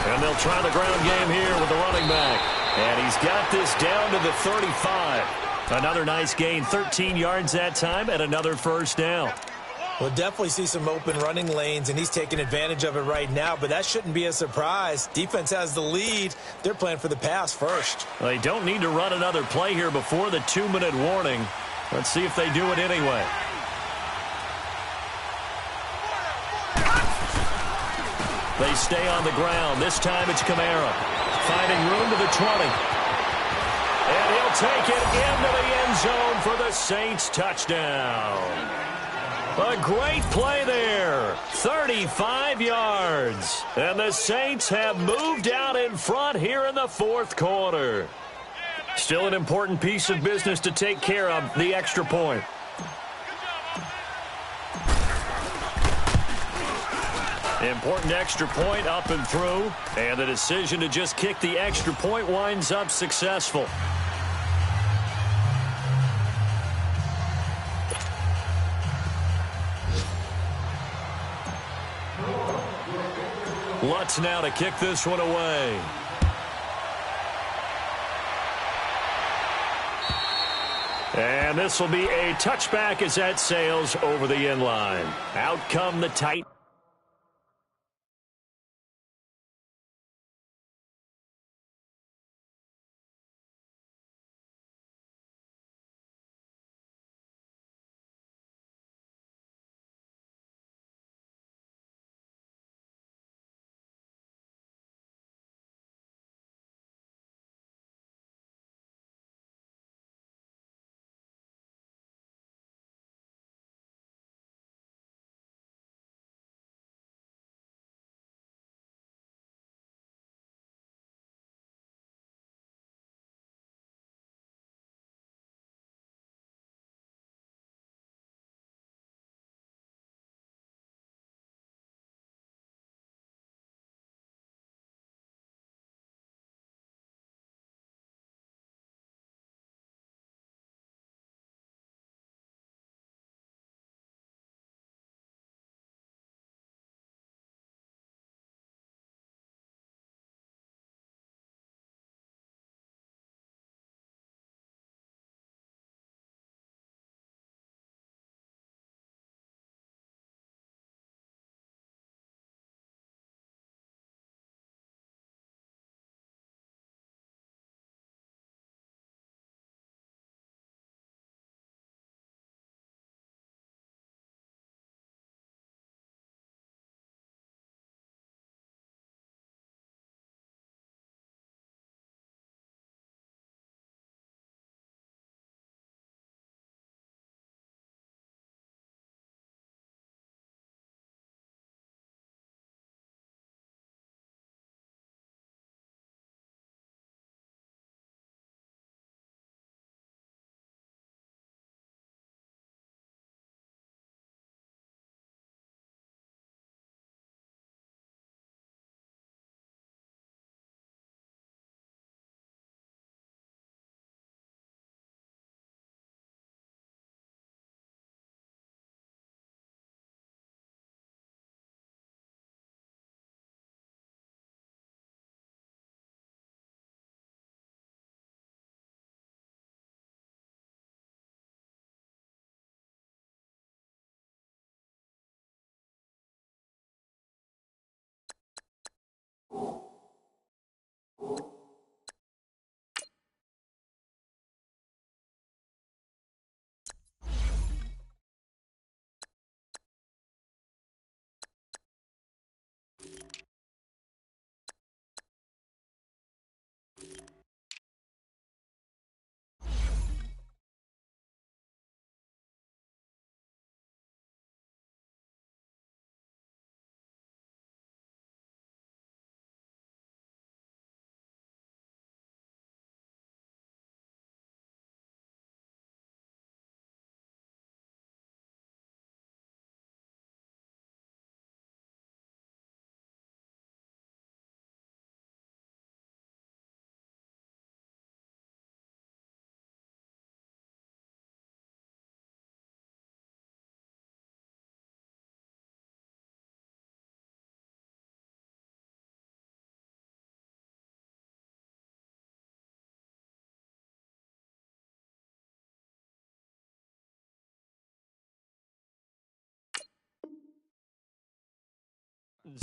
Speaker 1: And they'll try the ground game here with the running back. And he's got this down to the 35. Another nice gain, 13 yards that time, and another first down.
Speaker 2: We'll definitely see some open running lanes, and he's taking advantage of it right now, but that shouldn't be a surprise. Defense has the lead. They're playing for the pass first.
Speaker 1: Well, they don't need to run another play here before the 2-minute warning. Let's see if they do it anyway. They stay on the ground. This time it's Kamara. Finding room to the 20. And he'll take it into the end zone for the Saints touchdown. A great play there. 35 yards. And the Saints have moved out in front here in the 4th quarter. Still an important piece of business to take care of, the extra point. Important extra point up and through. And the decision to just kick the extra point winds up successful. Lutz now to kick this one away. And this will be a touchback as that sails over the end line. Out come the Titans.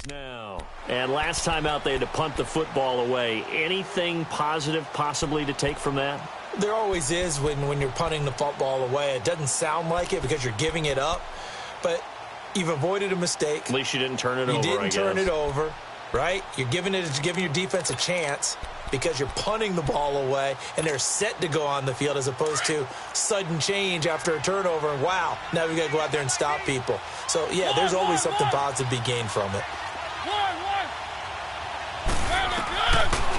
Speaker 1: Now, and last time out they had to punt the football away. Anything positive possibly to take from that?
Speaker 2: There always is when you're punting the football away. It doesn't sound like it because you're giving it up, but you've avoided a mistake.
Speaker 1: At least you didn't turn it over,
Speaker 2: You didn't turn it over, right? You're giving your defense a chance because you're punting the ball away, and they're set to go on the field as opposed to sudden change after a turnover, and wow, now we got to go out there and stop people. So, yeah, there's always something positive to be gained from it.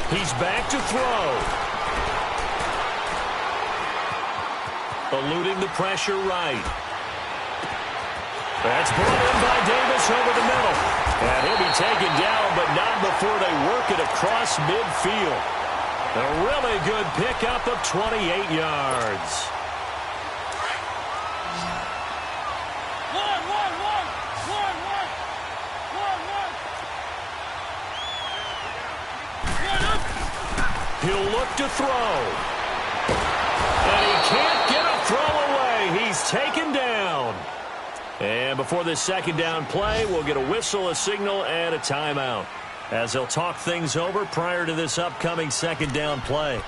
Speaker 1: He's back to throw. Eluding the pressure right. That's brought in by Davis over the middle. And he'll be taken down, but not before they work it across midfield. A really good pickup of 28 yards. He'll look to throw. And he can't get a throw away. He's taken down. And before this second down play, we'll get a whistle, a signal, and a timeout, as they'll talk things over prior to this upcoming second down play.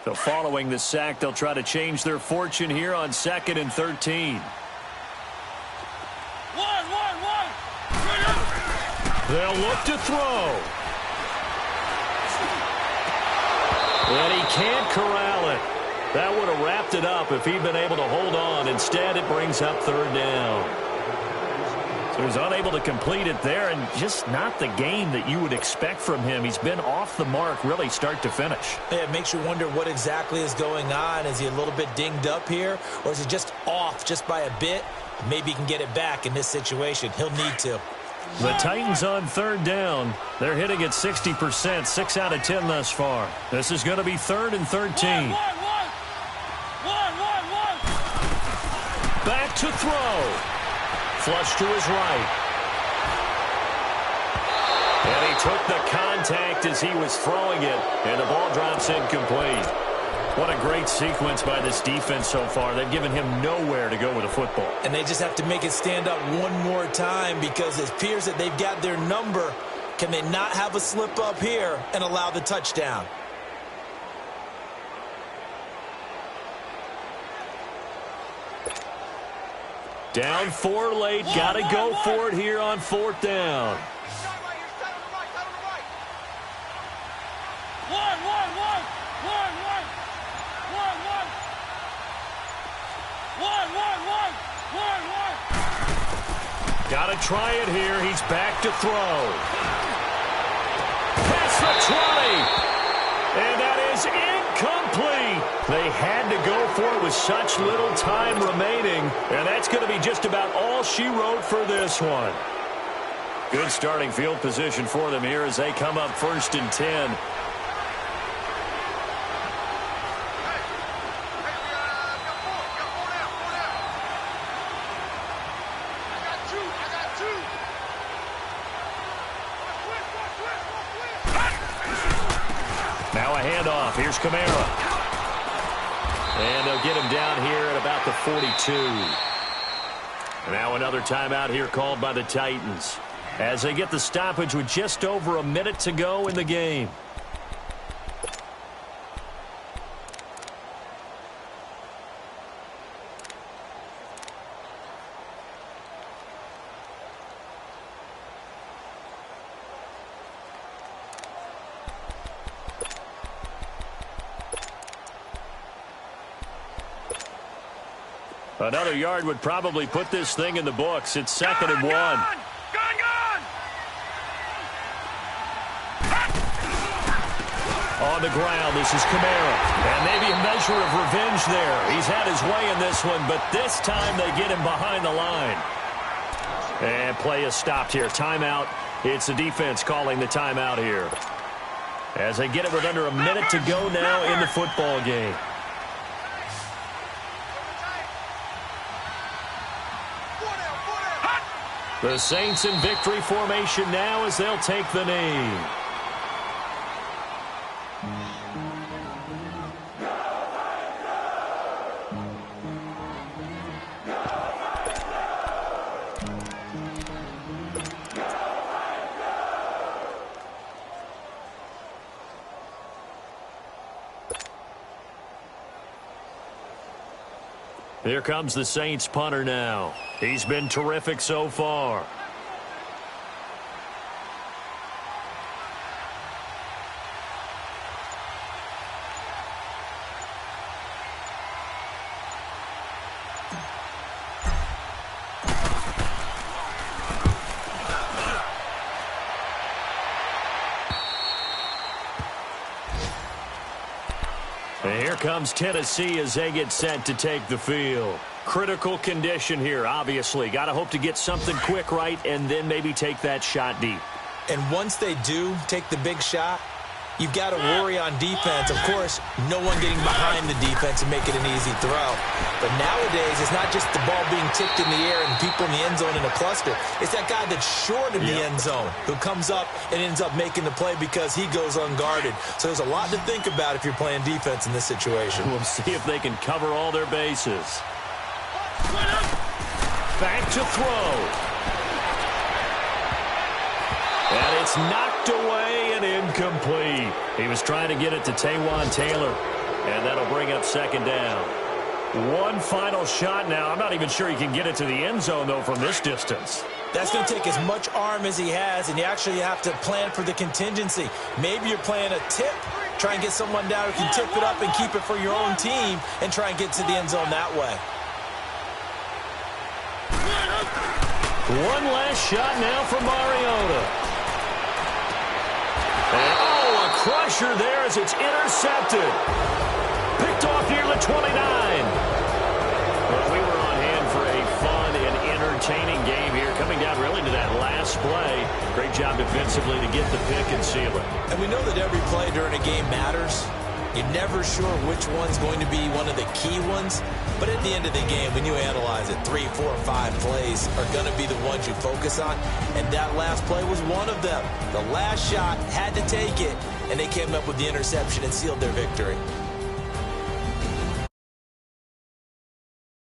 Speaker 1: So following the sack, they'll try to change their fortune here on 2nd and 13. They'll look to throw. And he can't corral it. That would have wrapped it up if he'd been able to hold on. Instead, it brings up 3rd down. So he was unable to complete it there, and just not the game that you would expect from him. He's been off the mark really start to finish.
Speaker 2: Yeah, it makes you wonder what exactly is going on. Is he a little bit dinged up here, or is he just off just by a bit? Maybe he can get it back in this situation. He'll need to.
Speaker 1: The Titans on 3rd down. They're hitting at 60%, 6 out of 10 thus far. This is going to be 3rd and 13. Back to throw. Flush to his right. And he took the contact as he was throwing it, and the ball drops incomplete. What a great sequence by this defense so far. They've given him nowhere to go with the football.
Speaker 2: And they just have to make it stand up one more time because it appears that they've got their number. Can they not have a slip up here and allow the touchdown?
Speaker 1: Down 4 late. Got to go for it here on 4th down. Got to try it here. He's back to throw. Past the 20. And that is incomplete. They had to go for it with such little time remaining. And that's going to be just about all she wrote for this one. Good starting field position for them here as they come up 1st and 10. Now a handoff. Here's Kamara. And they'll get him down here at about the 42. Now another timeout here called by the Titans as they get the stoppage with just over a minute to go in the game. Another yard would probably put this thing in the books. It's 2nd and 1. On the ground, this is Kamara. And maybe a measure of revenge there. He's had his way in this one, but this time they get him behind the line. And play is stopped here. Timeout. It's the defense calling the timeout here. As they get it with under a minute to go now in the football game. The Saints in victory formation now as they'll take the knee. Here comes the Saints punter now. He's been terrific so far. And here comes Tennessee as they get set to take the field. Critical condition here, obviously. Got to hope to get something quick right and then maybe take that shot deep.
Speaker 2: And once they do take the big shot, you've got to worry on defense. Of course, no one getting behind the defense and make it an easy throw. But nowadays, it's not just the ball being tipped in the air and people in the end zone in a cluster. It's that guy that's short of the end zone who comes up and ends up making the play because he goes unguarded. So there's a lot to think about if you're playing defense in this situation.
Speaker 1: We'll see if they can cover all their bases. Back to throw. And it's knocked away and incomplete. He was trying to get it to Taywan Taylor. And that'll bring up second down. One final shot now. I'm not even sure he can get it to the end zone, though, from this distance.
Speaker 2: That's going to take as much arm as he has, and you actually have to plan for the contingency. Maybe you're playing a tip. Try and get someone down who can tip it up and keep it for your own team and try and get to the end zone that way.
Speaker 1: One last shot now from Mariota. And, oh, a crusher there as it's intercepted. Picked off near the 29. Well, we were on hand for a fun and entertaining game here, coming down really to that last play. Great job defensively to get the pick and seal it.
Speaker 2: And we know that every play during a game matters. You're never sure which one's going to be one of the key ones. But at the end of the game, when you analyze it, 3, 4, 5 plays are going to be the ones you focus on. And that last play was one of them. The last shot had to take it, and they came up with the interception and sealed their victory.